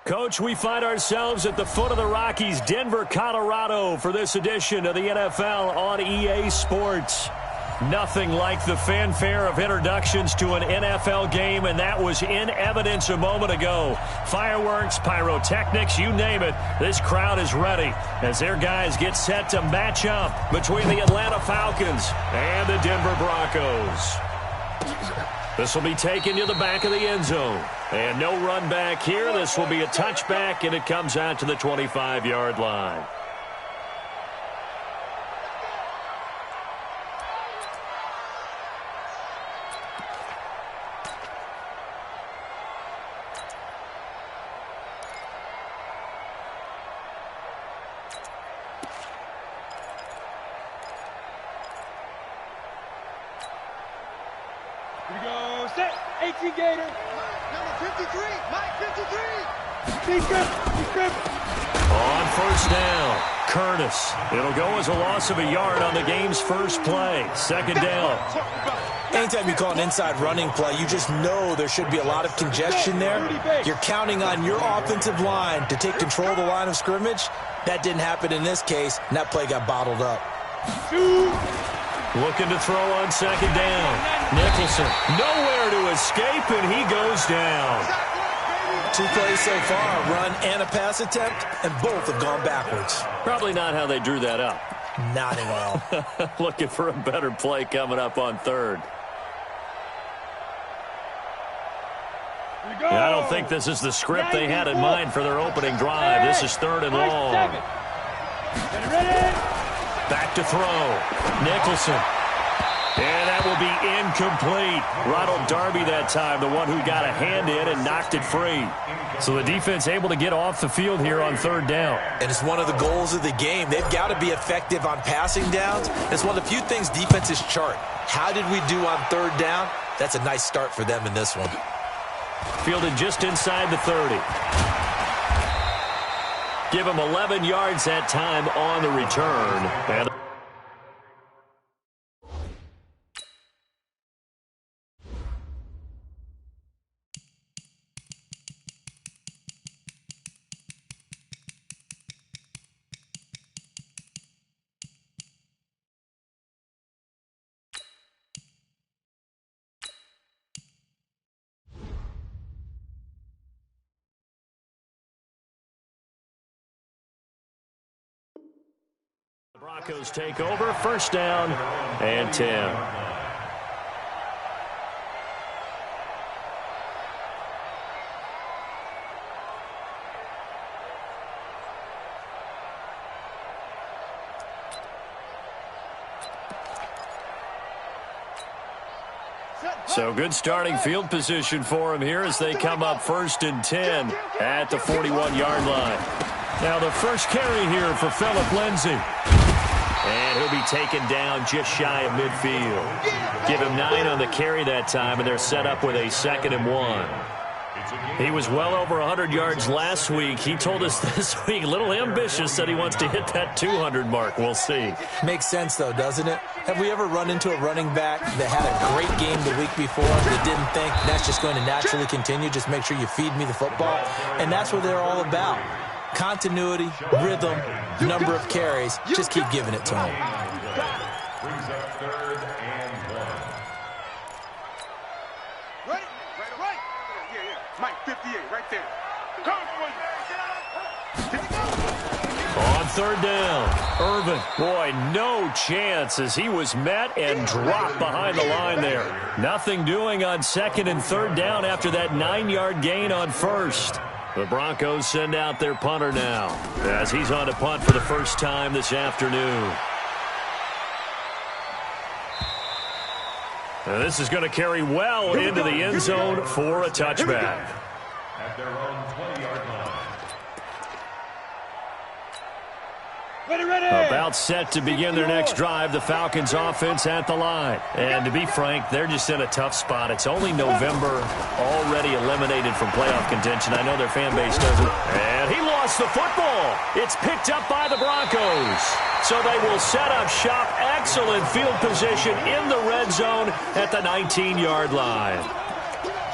Coach, we find ourselves at the foot of the Rockies, Denver, Colorado, for this edition of the NFL on EA Sports. Nothing like the fanfare of introductions to an NFL game, and that was in evidence a moment ago. Fireworks, pyrotechnics, you name it. This crowd is ready as their guys get set to match up between the Atlanta Falcons and the Denver Broncos. This will be taken to the back of the end zone. And no run back here. This will be a touchback, and it comes out to the 25-yard line. Here we go, set, 18 Gator. Number 53, Mike 53. He's good. On first down, Curtis. It'll go as a loss of a yard on the game's first play. Second down. Anytime you call an inside running play, you just know there should be a lot of congestion there. You're counting on your offensive line to take control of the line of scrimmage. That didn't happen in this case, and that play got bottled up. Looking to throw on second down. Nicholson, nowhere to escape, and he goes down. 2 plays so far, a run and a pass attempt, and both have gone backwards. Probably not how they drew that up. Not at all. Looking for a better play coming up on third. Yeah, I don't think this is the script they had in mind for their opening drive. This is third and long. Back to throw. Nicholson. And that will be incomplete. Ronald Darby that time, the one who got a hand in and knocked it free. So the defense able to get off the field here on third down. And it's one of the goals of the game. They've got to be effective on passing downs. It's one of the few things defenses chart. How did we do on third down? That's a nice start for them in this one. Fielded just inside the 30. Give him 11 yards that time on the return. And the Broncos take over, first down and 10. So good starting field position for him here as they come up first and 10 at the 41-yard line. Now the first carry here for Phillip Lindsay. And he'll be taken down just shy of midfield. Give him 9 on the carry that time, and they're set up with a 2nd and 1. He was well over 100 yards last week. He told us this week, a little ambitious, said he wants to hit that 200 mark. We'll see. Makes sense, though, doesn't it? Have we ever run into a running back that had a great game the week before that didn't think that's just going to naturally continue? Just make sure you feed me the football. And that's what they're all about. Continuity, rhythm, number of carries. Just keep giving it to him. Brings up third and 1. Right. Yeah. Mike 58, right there. On third down, Irvin. Boy, no chance as he was met and dropped behind the line there. Nothing doing on second and third down after that 9-yard gain on first. The Broncos send out their punter now as he's on to punt for the first time this afternoon. And this is going to carry well into the end zone for a touchback. At their own 20-yard line. About set to begin their next drive, the Falcons offense at the line. And to be frank, they're just in a tough spot. It's only November, already eliminated from playoff contention. I know their fan base doesn't. And he lost the football. It's picked up by the Broncos. So they will set up shop. Excellent field position in the red zone at the 19-yard line.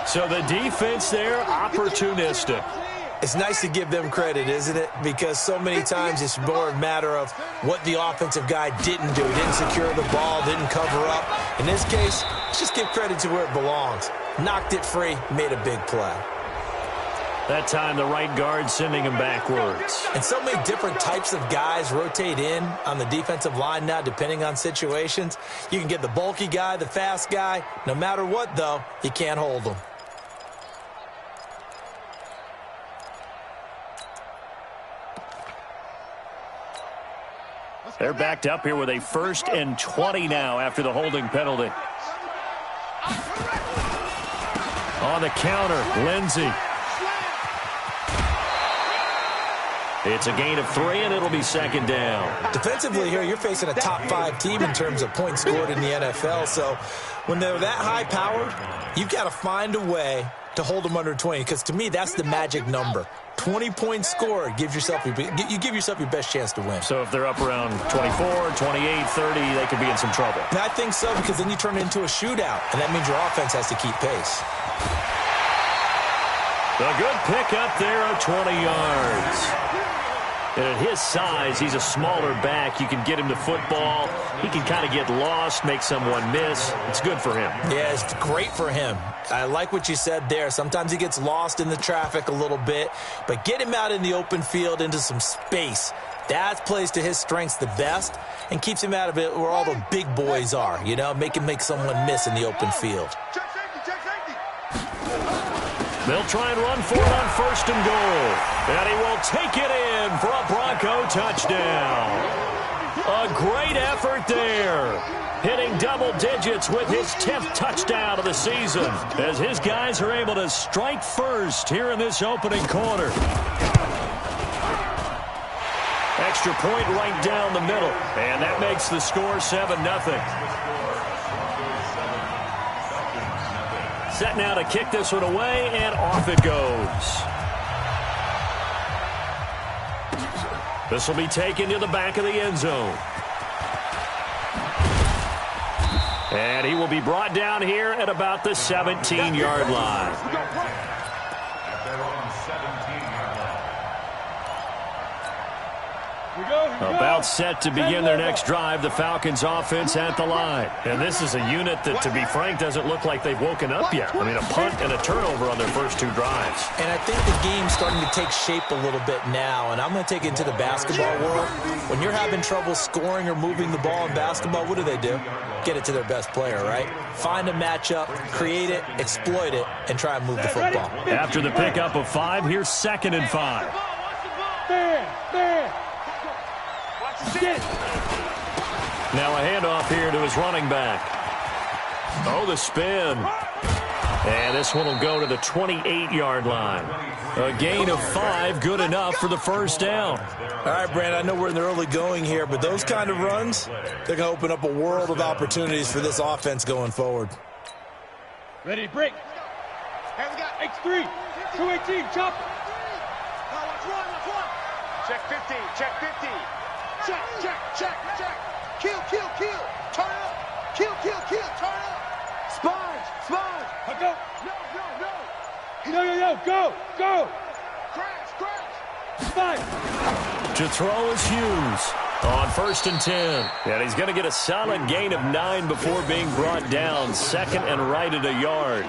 So the defense there, opportunistic. It's nice to give them credit, isn't it? Because so many times it's more a matter of what the offensive guy didn't do. Didn't secure the ball, didn't cover up. In this case, let's just give credit to where it belongs. Knocked it free, made a big play. That time, the right guard sending him backwards. And so many different types of guys rotate in on the defensive line now, depending on situations. You can get the bulky guy, the fast guy. No matter what, though, you can't hold them. They're backed up here with a 1st and 20 now after the holding penalty. On the counter, Lindsey. It's a gain of 3, and it'll be 2nd down. Defensively here, you're facing a top-5 team in terms of points scored in the NFL. So when they're that high-powered, you've got to find a way to hold them under 20, because to me, that's the magic number. 20 points scored, you give yourself your best chance to win. So if they're up around 24, 28, 30, they could be in some trouble. And I think so, because then you turn it into a shootout, and that means your offense has to keep pace. A good pickup there of 20 yards. And at his size, he's a smaller back. You can get him to football. He can kind of get lost, make someone miss. It's good for him. Yeah, it's great for him. I like what you said there. Sometimes he gets lost in the traffic a little bit, but get him out in the open field into some space. That plays to his strengths the best and keeps him out of it where all the big boys are, you know, make him make someone miss in the open field. They'll try and run for it on 1st and goal. And he will take it in for a Bronco touchdown. A great effort there. Hitting double digits with his 10th touchdown of the season, as his guys are able to strike first here in this opening quarter. Extra point right down the middle, and that makes the score 7-0. Set now to kick this one away, and off it goes. This will be taken to the back of the end zone. And he will be brought down here at about the 17-yard line. About set to begin their next drive, the Falcons offense at the line. And this is a unit that, to be frank, doesn't look like they've woken up yet. I mean, a punt and a turnover on their first 2 drives. And I think the game's starting to take shape a little bit now, and I'm going to take it into the basketball world. When you're having trouble scoring or moving the ball in basketball, what do? Get it to their best player, right? Find a matchup, create it, exploit it, and try and move the football. After the pickup of 5, here's 2nd and 5. Now a handoff here to his running back. Oh, the spin. And this one will go to the 28-yard line. A gain of 5, good enough for the 1st down. All right, Brandon, I know we're in the early going here, but those kind of runs, they're going to open up a world of opportunities for this offense going forward. Ready, break. Here we got X3, 218, chop. Check 50, check 50. Check, check, check, check. Kill, kill, kill. Turn up. Kill, kill, kill. Turn up. Sponge, sponge. Go. No. Go, go. Crash. 5. To throw is Hughes on 1st and 10. And he's going to get a solid gain of 9 before being brought down. 2nd and right at a yard.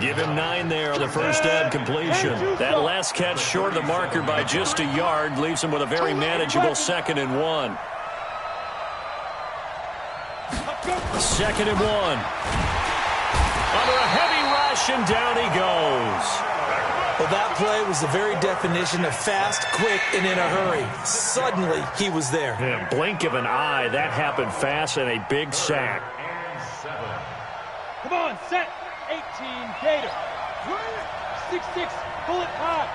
Give him 9 there on the 1st down completion. That last catch short of the marker by just a yard leaves him with a very manageable 2nd and 1. 2nd and 1. Under a heavy rush, and down he goes. Well, that play was the very definition of fast, quick, and in a hurry. Suddenly, he was there. In a blink of an eye, that happened fast, and a big sack. Come on, set. 18 Gator. 6-6, bullet hot.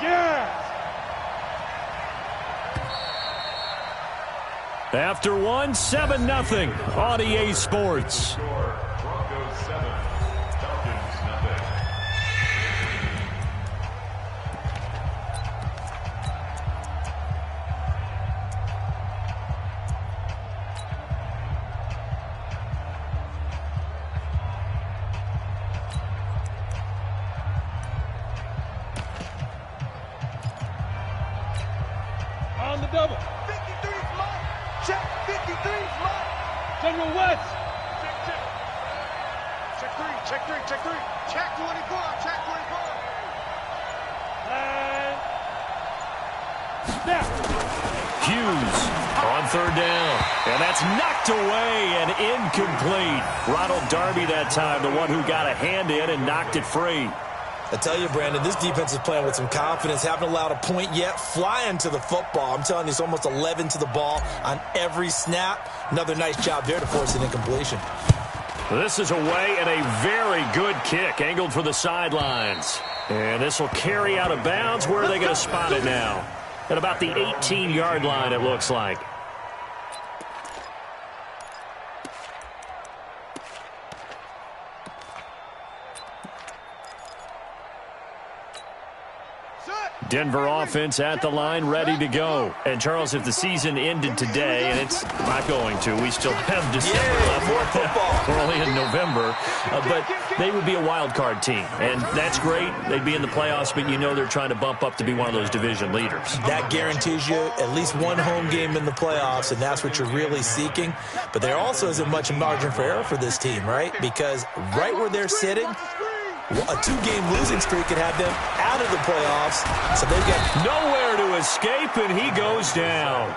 Yeah. After 1, 7-0 on EA Sports. double. 53 is mine. Check. 53 is mine. General West. Check. Check three. Check three. Check three. Check 24. Check 24. And snap. Hughes on third down. And that's knocked away and incomplete. Ronald Darby that time, the one who got a hand in and knocked it free. I tell you, Brandon, this defense is playing with some confidence. Haven't allowed a point yet. Flying to the football. I'm telling you, it's almost 11 to the ball on every snap. Another nice job there to force an incompletion. This is away and a very good kick, angled for the sidelines. And this will carry out of bounds. Where are they going to spot it now? At about the 18-yard line, it looks like. Denver offense at the line, ready to go. And, Charles, if the season ended today, and it's not going to, we still have December left. We're only in November. But they would be a wild card team. And that's great. They'd be in the playoffs, but you know they're trying to bump up to be one of those division leaders. That guarantees you at least one home game in the playoffs, and that's what you're really seeking. But there also isn't much margin for error for this team, right? Because right where they're sitting, a two-game losing streak could have them out of the playoffs, so they've got nowhere to escape, and he goes down.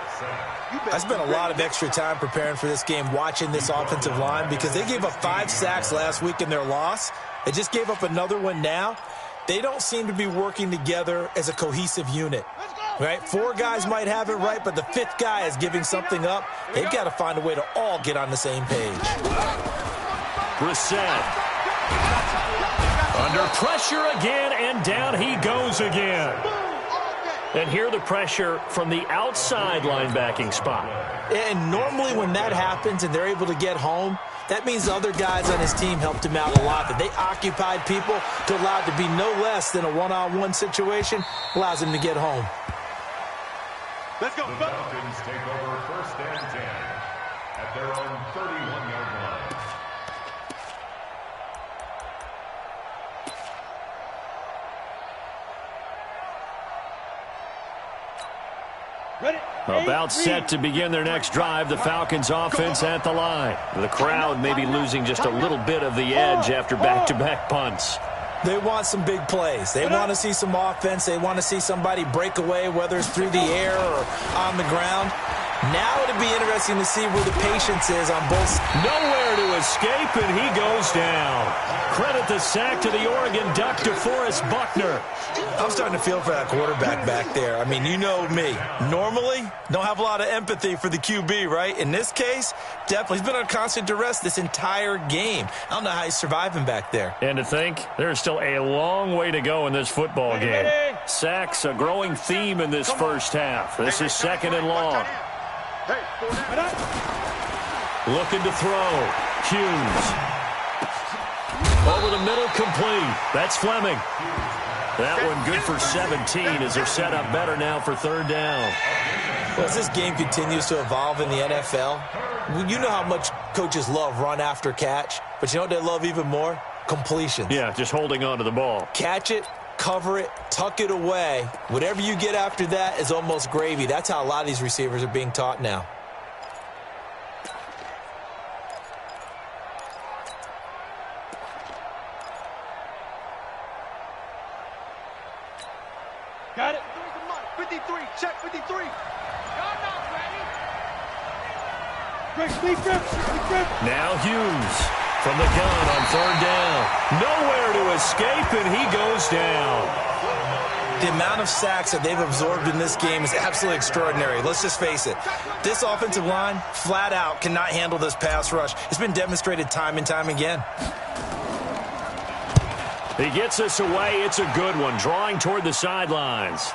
I spent a lot of extra time preparing for this game, watching this offensive line, because they gave up 5 sacks last week in their loss. They just gave up another one now. They don't seem to be working together as a cohesive unit, right? 4 guys might have it right, but the 5th guy is giving something up. They've got to find a way to all get on the same page. Brissett. Under pressure again, and down he goes again. And here the pressure from the outside linebacking spot. And normally when that happens and they're able to get home, that means the other guys on his team helped him out a lot. That they occupied people to allow it to be no less than a one-on-one situation, allows him to get home. Let's go. The Falcons take over 1st and 10 at their own 31-yard line. About set to begin their next drive, the Falcons offense at the line. The crowd may be losing just a little bit of the edge after back-to-back punts. They want some big plays. They want to see some offense. They want to see somebody break away, whether it's through the air or on the ground. Now it'll be interesting to see where the patience is on both sides. Nowhere to escape, and he goes down. Credit the sack to the Oregon Duck, DeForest Buckner. I'm starting to feel for that quarterback back there. I mean, you know me. Normally, don't have a lot of empathy for the QB, right? In this case, definitely. He's been on constant duress this entire game. I don't know how he's surviving back there. And to think, there's still a long way to go in this football game. Sacks, a growing theme in this first half. This is 2nd and long. Looking to throw. Hughes. Over the middle, complete. That's Fleming. That one good for 17 as they're set up better now for 3rd down. Well, as this game continues to evolve in the NFL, you know how much coaches love run after catch, but you know what they love even more? Completions. Yeah, just holding on to the ball. Catch it, cover it, tuck it away. Whatever you get after that is almost gravy. That's how a lot of these receivers are being taught now. Got it. 53. Check 53. Y'all not ready. Grip. Now Hughes from the gun on 3rd down. Nowhere to escape, and he goes down. The amount of sacks that they've absorbed in this game is absolutely extraordinary. Let's just face it. This offensive line, flat out, cannot handle this pass rush. It's been demonstrated time and time again. He gets this away. It's a good one, drawing toward the sidelines.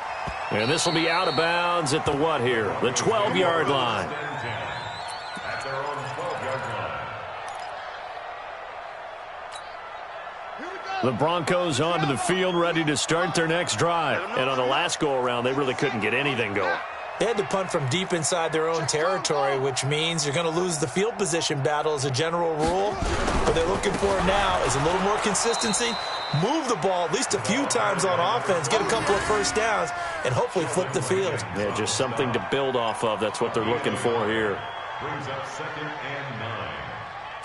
And this will be out of bounds at the what here? The 12-yard line. At their own 12-yard line. The Broncos onto the field, ready to start their next drive. And on the last go-around, they really couldn't get anything going. They had to punt from deep inside their own territory, which means you're going to lose the field position battle as a general rule. What they're looking for now is a little more consistency, move the ball at least a few times on offense, get a couple of first downs, and hopefully flip the field. Yeah, just something to build off of. That's what they're looking for here. Brings up 2nd and 9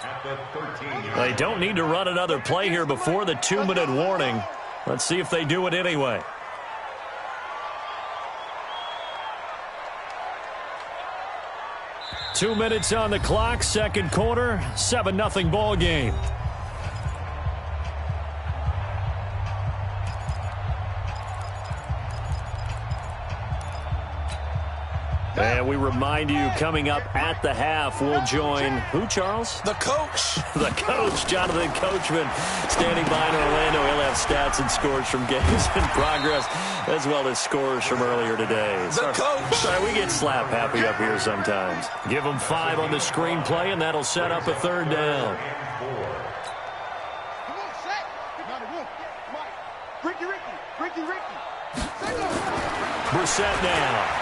at the 13-yard. They don't need to run another play here before the 2-minute warning. Let's see if they do it anyway. Two minutes on the clock, second quarter, 7-0 ball game. And we remind you, coming up at the half, we'll join who, Charles? The coach. The coach, Jonathan Coachman, standing by in Orlando. He'll have stats and scores from games in progress, as well as scores from earlier today. The coach. Sorry, we get slap happy up here sometimes. Give them 5 on the screenplay, and that'll set up a 3rd down. Come on, set. Ricky. Brissett now.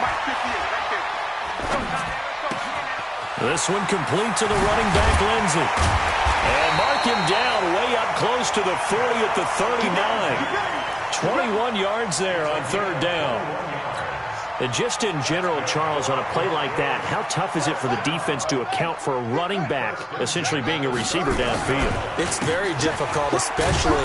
This one complete to the running back, Lindsey. And mark him down way up close to the 40 at the 39. 21 yards there on 3rd down. And just in general, Charles, on a play like that, how tough is it for the defense to account for a running back essentially being a receiver downfield? It's very difficult, especially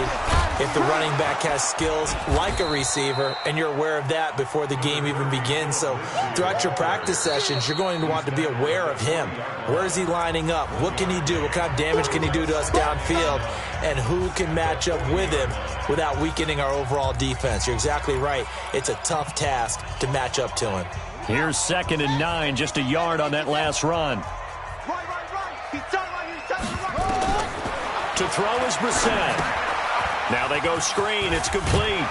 if the running back has skills like a receiver, and you're aware of that before the game even begins. So throughout your practice sessions, you're going to want to be aware of him. Where is he lining up? What can he do? What kind of damage can he do to us downfield? And who can match up with him without weakening our overall defense? You're exactly right. It's a tough task to match up to him. Here's 2nd and 9, just a yard on that last run. To throw is Brissett. Now they go screen. It's complete.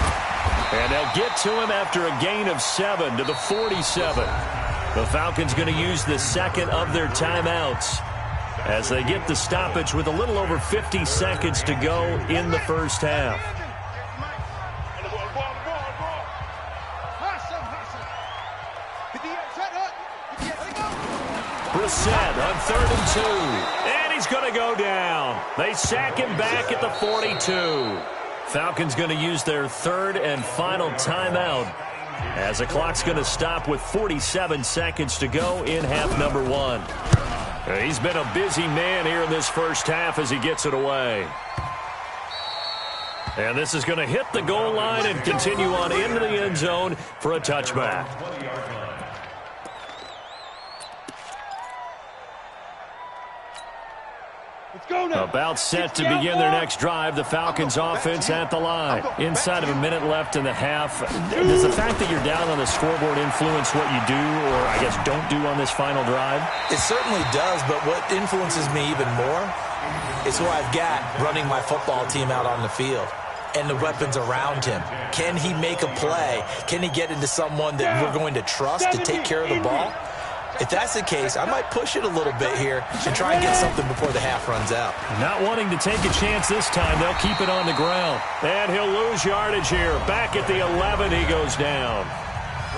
And they'll get to him after a gain of 7 to the 47. The Falcons going to use the 2nd of their timeouts as they get the stoppage with a little over 50 seconds to go in the first half. Brissett on 3rd and 2. And he's going to go down. They sack him back at the 42. Falcons going to use their 3rd and final timeout as the clock's going to stop with 47 seconds to go in half number 1. He's been a busy man here in this first half as he gets it away. And this is going to hit the goal line and continue on into the end zone for a touchback. About set to begin their next drive. The Falcons offense at the line. Inside of a minute left in the half. Does the fact that you're down on the scoreboard influence what you do, or I guess don't do on this final drive? It certainly does, but what influences me even more is who I've got running my football team out on the field and the weapons around him. Can he make a play? Can he get into someone that we're going to trust to take care of the ball? If that's the case, I might push it a little bit here and try and get something before the half runs out. Not wanting to take a chance this time, they'll keep it on the ground. And he'll lose yardage here. Back at the 11, he goes down.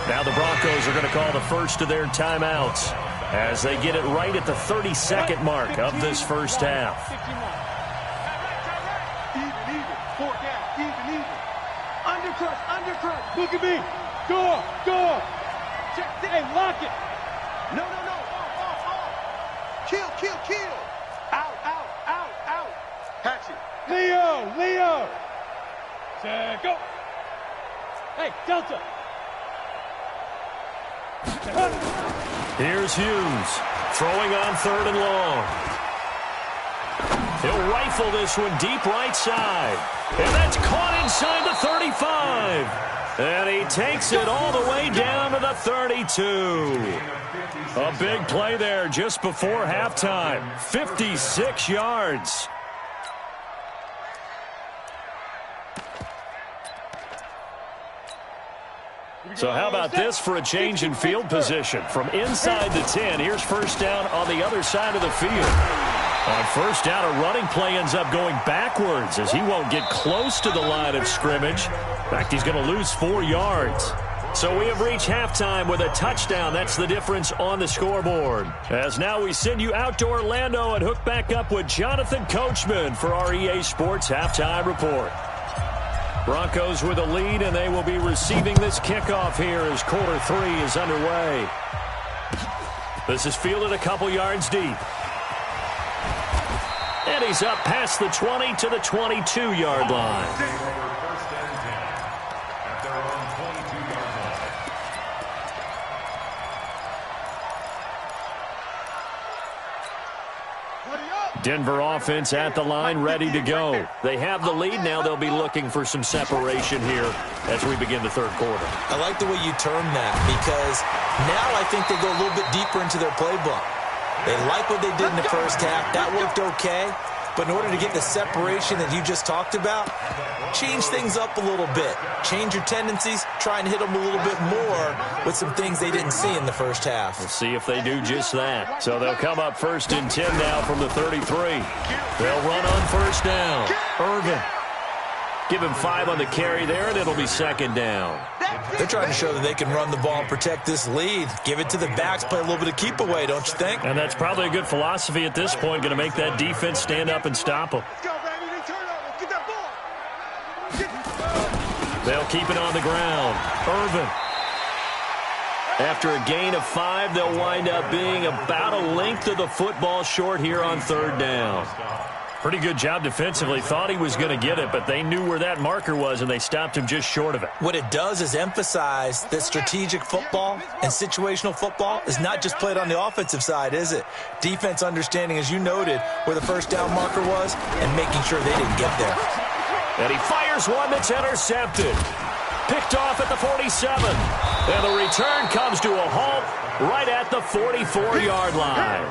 Now the Broncos are going to call the first of their timeouts as they get it right at the 32nd mark of this first half. Undercut. Look at me. Go. Hey, lock it. No. Kill. Out. Catch it. Leo. Check, go. Hey, Delta. Here's Hughes throwing on 3rd and long. He'll rifle this one deep right side. And that's caught inside the 35. And he takes it all the way down to the 32. A big play there just before halftime. 56 yards. So how about this for a change in field position? From inside the 10, here's first down on the other side of the field. On first down, a running play ends up going backwards as he won't get close to the line of scrimmage. In fact, he's going to lose 4 yards. So we have reached halftime with a touchdown. That's the difference on the scoreboard. As now we send you out to Orlando and hook back up with Jonathan Coachman for our EA Sports Halftime Report. Broncos with a lead, and they will be receiving this kickoff here as quarter 3 is underway. This is fielded a couple yards deep. And he's up past the 20 to the 22-yard line. Denver offense at the line, ready to go. They have the lead. Now they'll be looking for some separation here as we begin the third quarter. I like the way you term that, because now I think they go a little bit deeper into their playbook. They like what they did in the first half. That worked okay. But in order to get the separation that you just talked about, change things up a little bit. Change your tendencies. Try and hit them a little bit more with some things they didn't see in the first half. We'll see if they do just that. So they'll come up 1st and 10 now from the 33. They'll run on 1st down. Irvin. Give him 5 on the carry there, and it'll be 2nd down. They're trying to show that they can run the ball and protect this lead. Give it to the backs, play a little bit of keep away, don't you think? And that's probably a good philosophy at this point, going to make that defense stand up and stop them. They'll keep it on the ground. Irvin. After a gain of 5, they'll wind up being about a length of the football short here on 3rd down. Pretty good job defensively. Thought he was going to get it, but they knew where that marker was, and they stopped him just short of it. What it does is emphasize that strategic football and situational football is not just played on the offensive side, is it? Defense understanding, as you noted, where the 1st down marker was and making sure they didn't get there. And he fires one that's intercepted. Picked off at the 47. And the return comes to a halt right at the 44-yard line.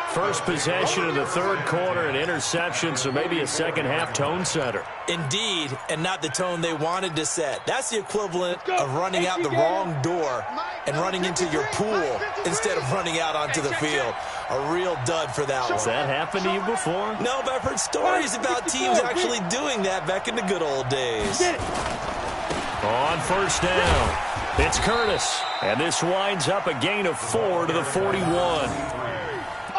First possession of the 3rd quarter, an interception, so maybe a second-half tone setter. Indeed, and not the tone they wanted to set. That's the equivalent of running out the wrong door and running into your pool instead of running out onto the field. A real dud for that one. Has that happened to you before? No, but I've heard stories about teams actually doing that back in the good old days. On 1st down, it's Curtis, and this winds up a gain of 4 to the 41.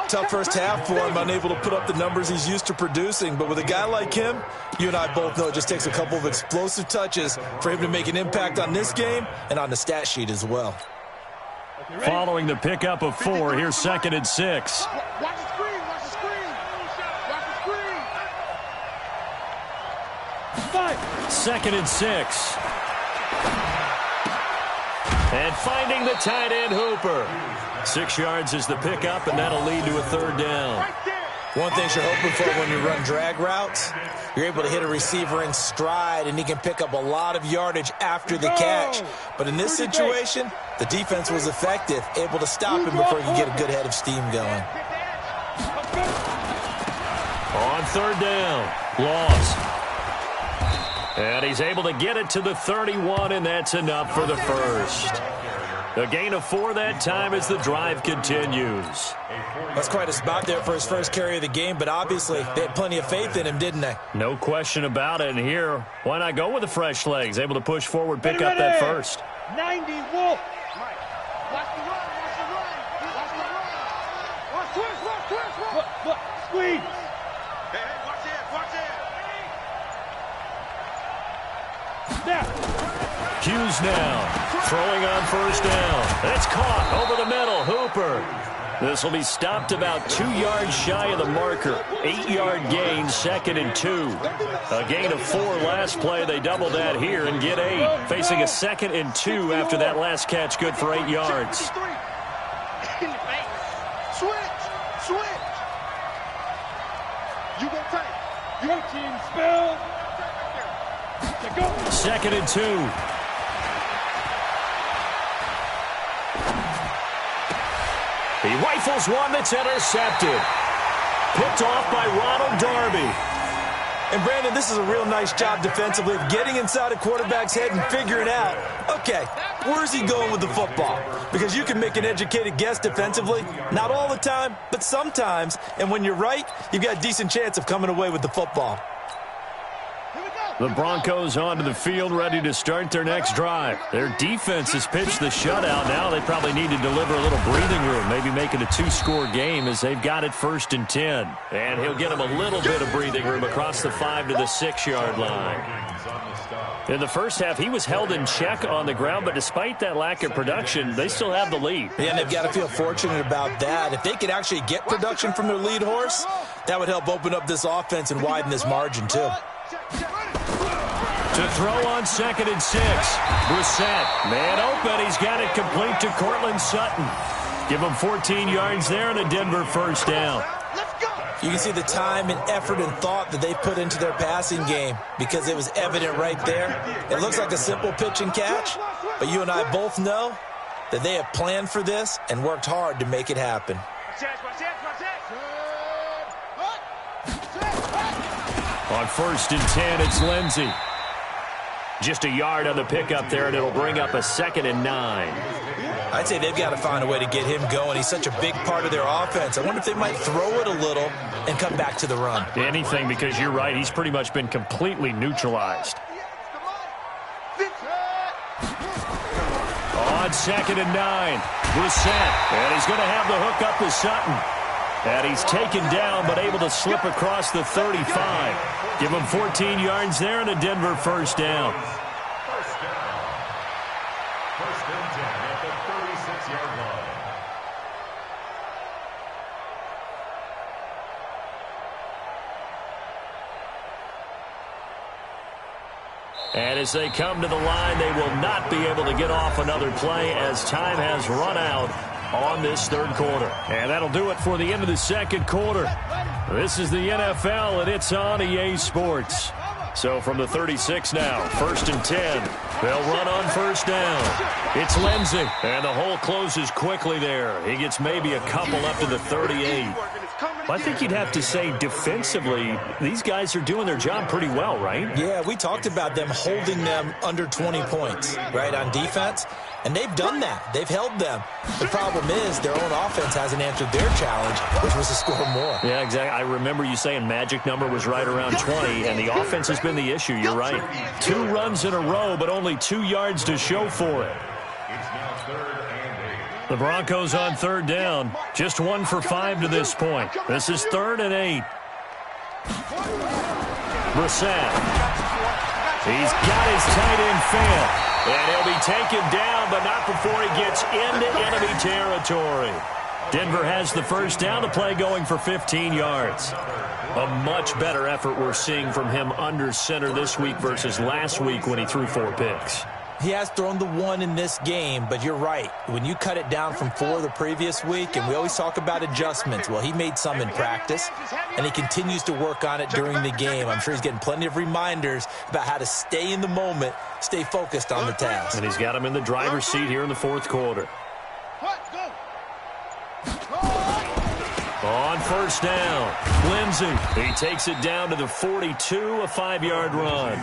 Tough first half for him, unable to put up the numbers he's used to producing. But with a guy like him, you and I both know it just takes a couple of explosive touches for him to make an impact on this game and on the stat sheet as well. Following the pickup of 4, here's 2nd and 6. Watch the screen, watch the screen. Watch the screen. 2nd and 6. And finding the tight end, Hooper. 6 yards is the pickup, and that'll lead to a 3rd down. One thing you're hoping for when you run drag routes, you're able to hit a receiver in stride, and he can pick up a lot of yardage after the catch. But in this situation, the defense was effective, able to stop him before he could get a good head of steam going. On 3rd down, loss. And he's able to get it to the 31, and that's enough for the first. A gain of 4 that time as the drive continues. That's quite a spot there for his first carry of the game, but obviously they had plenty of faith in him, didn't they? No question about it. And here, why not go with the fresh legs? Able to push forward, pick up that first. 90, Wolf. Watch the run, watch the run. Watch the run. Watch twist. Look, squeeze. Hey, watch it. Now. Hughes now. Throwing on 1st down. It's caught over the middle. Hooper. This will be stopped about 2 yards shy of the marker. 8-yard gain, 2nd and 2. A gain of 4 last play. They double that here and get 8. Facing a 2nd and 2 after that last catch. Good for 8 yards. Switch. You gonna take. Your team spell. 2nd and 2. He rifles one that's intercepted. Picked off by Ronald Darby. And, Brandon, this is a real nice job defensively of getting inside a quarterback's head and figuring out, okay, where's he going with the football? Because you can make an educated guess defensively. Not all the time, but sometimes. And when you're right, you've got a decent chance of coming away with the football. Here we go. The Broncos onto the field, ready to start their next drive. Their defense has pitched the shutout. Now they probably need to deliver a little breathing room, maybe make it a two-score game as they've got it 1st and 10. And he'll get them a little bit of breathing room across the 5 to the 6-yard line. In the first half, he was held in check on the ground, but despite that lack of production, they still have the lead. Yeah, and they've got to feel fortunate about that. If they could actually get production from their lead horse, that would help open up this offense and widen this margin, too. To throw on 2nd and 6. Brissett, man open. He's got it complete to Cortland Sutton. Give him 14 yards there and a Denver first down. You can see the time and effort and thought that they put into their passing game because it was evident right there. It looks like a simple pitch and catch, but you and I both know that they have planned for this and worked hard to make it happen. On 1st and 10, it's Lindsey. Just a yard on the pickup there, and it'll bring up a 2nd and 9. I'd say they've got to find a way to get him going. He's such a big part of their offense. I wonder if they might throw it a little and come back to the run. Anything, because you're right. He's pretty much been completely neutralized. On 2nd and 9, Brissett. And he's going to have the hook up to Sutton. And he's taken down, but able to slip across the 35. Give him 14 yards there and a Denver first down. First and 10 at the 36-yard line. And as they come to the line, they will not be able to get off another play as time has run out on this 3rd quarter. And that'll do it for the end of the 2nd quarter. This is the NFL, and it's on EA Sports. So from the 36 now, 1st and 10. They'll run on 1st down. It's Lindsey, and the hole closes quickly there. He gets maybe a couple up to the 38. I think you'd have to say defensively, these guys are doing their job pretty well, right? Yeah, we talked about them holding them under 20 points, right, on defense. And they've done that. They've held them. The problem is their own offense hasn't answered their challenge, which was to score more. Yeah, exactly. I remember you saying magic number was right around 20, and the offense has been the issue. You're right. 2 runs in a row, but only 2 yards to show for it. It's now 3rd and 8. The Broncos on 3rd down. Just 1 for 5 to this point. This is 3rd and 8. Brissett. He's got his tight end fail. And he'll be taken down, but not before he gets into enemy territory. Denver has the first down, the play going for 15 yards. A much better effort we're seeing from him under center this week versus last week when he threw 4 picks. He has thrown the 1 in this game, but you're right. When you cut it down from 4 the previous week, and we always talk about adjustments, well, he made some in practice, and he continues to work on it during the game. I'm sure he's getting plenty of reminders about how to stay in the moment, stay focused on the task. And he's got him in the driver's seat here in the 4th quarter. On 1st down, Lindsey. He takes it down to the 42, a 5-yard run.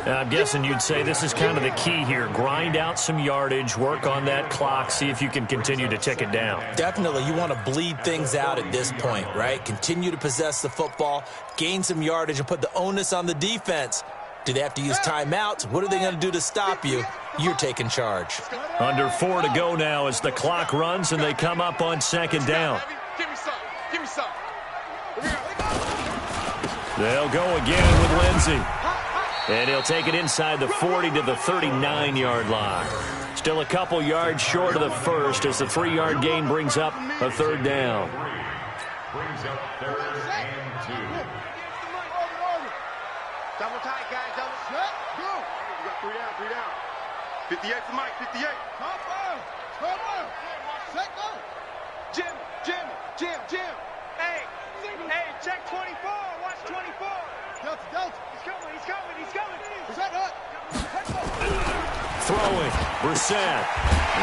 I'm guessing you'd say this is kind of the key here. Grind out some yardage, work on that clock, see if you can continue to tick it down. Definitely. You want to bleed things out at this point, right? Continue to possess the football, gain some yardage, and put the onus on the defense. Do they have to use timeouts? What are they going to do to stop you? You're taking charge. Under 4 to go now as the clock runs and they come up on 2nd down. Give me some. Give me some. They'll go again with Lindsey. And he'll take it inside the 40 to the 39-yard line. Still a couple yards short of the first as the 3-yard gain brings up a 3rd down. Brings up 3rd and 2. Double tight, guys. Double. Set. Go. We got 3 down. 3 down. 58 for Mike. 58. Top out. Top out. Set. Go. Jim. Hey. Hey. Check 24. Watch 24. Delta. He's coming. Set up. Throwing. Brissett.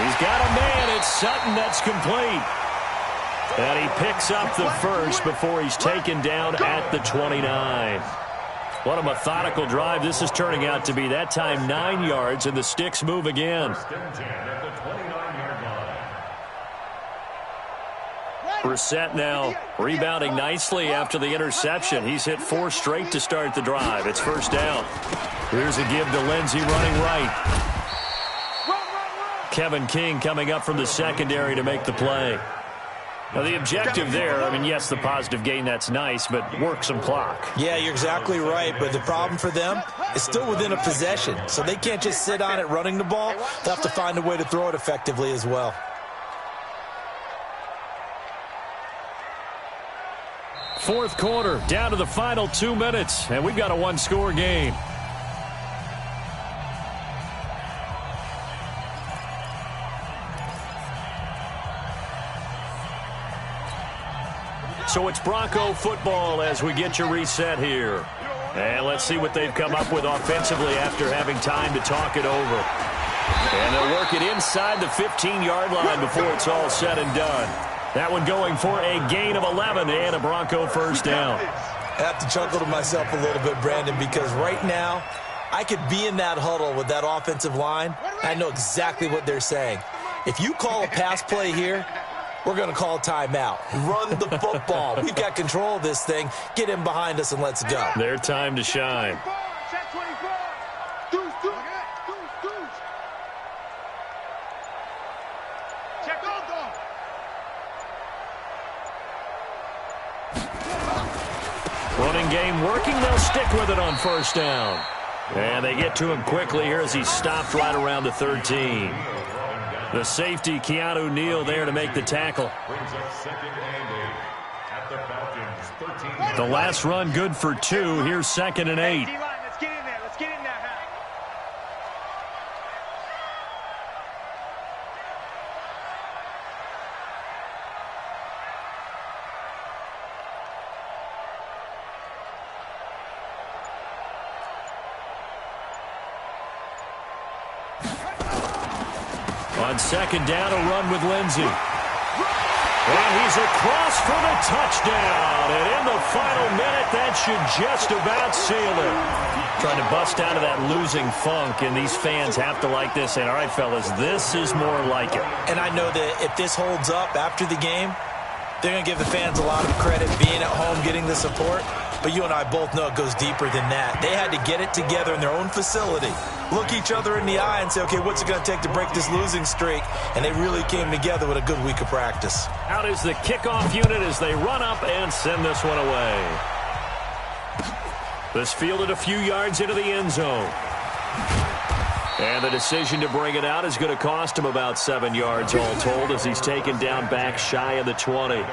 He's got a man. It's Sutton that's complete. And he picks up the first before he's taken down at the 29. What a methodical drive this is turning out to be. That time 9 yards, and the sticks move again. 1st and 10 at the 29-yard line. Brissett now rebounding nicely after the interception. He's hit 4 straight to start the drive. It's first down. Here's a give to Lindsey running right. Kevin King coming up from the secondary to make the play. Now, the objective there, I mean, yes, the positive gain, that's nice, but work some clock. Yeah, you're exactly right, but the problem for them is still within a possession, so they can't just sit on it running the ball. They'll have to find a way to throw it effectively as well. Fourth quarter, down to the final 2 minutes, and we've got a 1-score game. So it's Bronco football as we get you reset here. And let's see what they've come up with offensively after having time to talk it over. And they'll work it inside the 15-yard line before it's all said and done. That one going for a gain of 11 and a Bronco first down. I have to chuckle to myself a little bit, Brandon, because right now I could be in that huddle with that offensive line. I know exactly what they're saying. If you call a pass play here, we're going to call a timeout. Run the football. We've got control of this thing. Get in behind us and let's go. Their time to shine. Running game working. They'll stick with it on first down. And they get to him quickly here as he stopped right around the 13. The safety, Keanu Neal, there to make the tackle. The last run good for 2. Here's 2nd and 8. Let's get in there. Let's get in there. On 2nd down, a run with Lindsey. And he's across for the touchdown. And in the final minute, that should just about seal it. Trying to bust out of that losing funk, and these fans have to like this. And all right, fellas, this is more like it. And I know that if this holds up after the game, they're going to give the fans a lot of credit being at home, getting the support. But you and I both know it goes deeper than that. They had to get it together in their own facility, look each other in the eye and say, okay, what's it going to take to break this losing streak? And they really came together with a good week of practice. Out is the kickoff unit as they run up and send this one away. This fielded a few yards into the end zone. And the decision to bring it out is going to cost him about 7 yards all told as he's taken down back shy of the 20.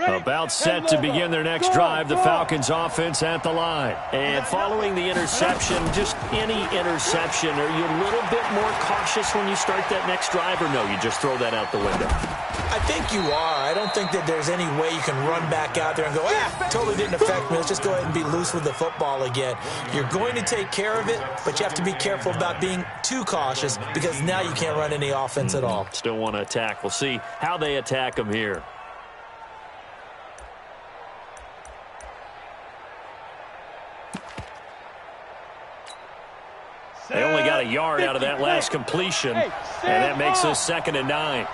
About set to begin their next drive. The Falcons offense at the line. And following the interception, just any interception, are you a little bit more cautious when you start that next drive, or no, you just throw that out the window? I think you are. I don't think that there's any way you can run back out there and go, totally didn't affect me. Let's just go ahead and be loose with the football again. You're going to take care of it, but you have to be careful about being too cautious because now you can't run any offense at all. Still want to attack. We'll see how they attack them here. They only got a yard out of that last completion, and that makes this 2nd and 9.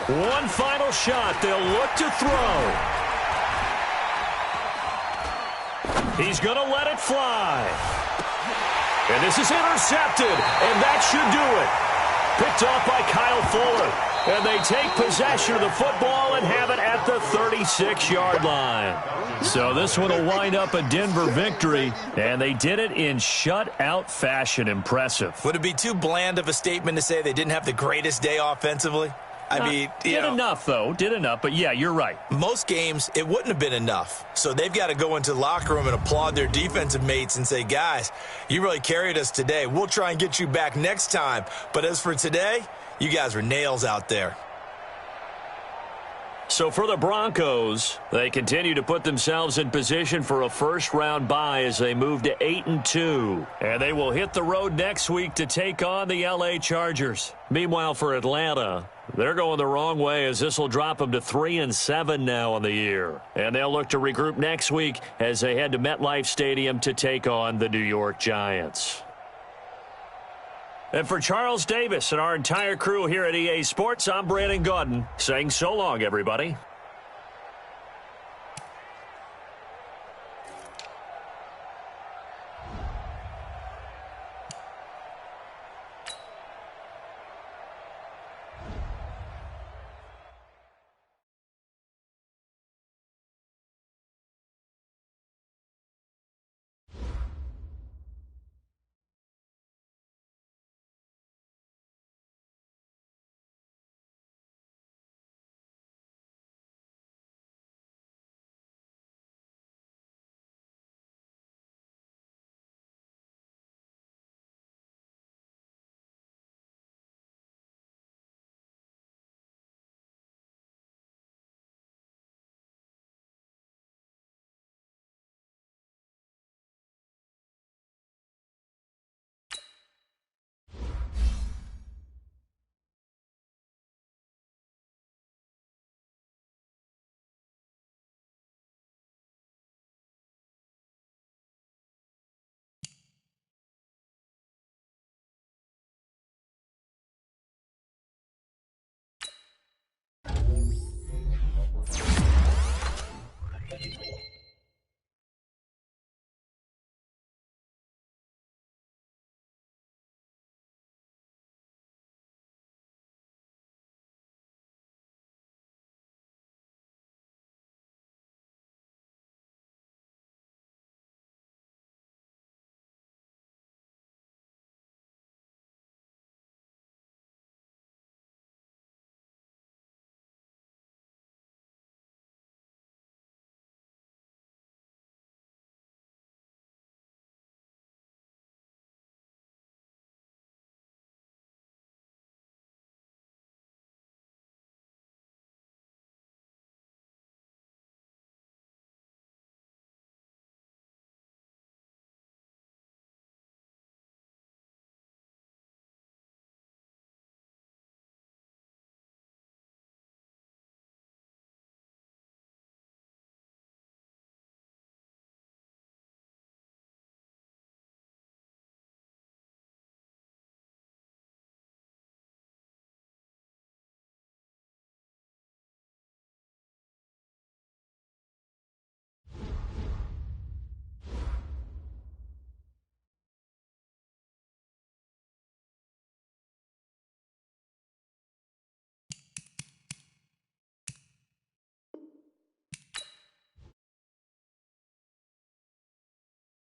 One final shot. They'll look to throw. He's going to let it fly. And this is intercepted, and that should do it. Picked off by Kyle Fuller. And they take possession of the football and have it at the 36-yard line. So this one will wind up a Denver victory, and they did it in shutout fashion. Impressive. Would it be too bland of a statement to say they didn't have the greatest day offensively? I mean, did enough, though. Did enough, but yeah, you're right. Most games, it wouldn't have been enough. So they've got to go into the locker room and applaud their defensive mates and say, guys, you really carried us today. We'll try and get you back next time. But as for today, you guys were nails out there. So for the Broncos, they continue to put themselves in position for a first-round bye as they move to 8-2. And they will hit the road next week to take on the L.A. Chargers. Meanwhile, for Atlanta, they're going the wrong way as this will drop them to 3-7 now on the year. And they'll look to regroup next week as they head to MetLife Stadium to take on the New York Giants. And for Charles Davis and our entire crew here at EA Sports, I'm Brandon Gaudin saying so long, everybody.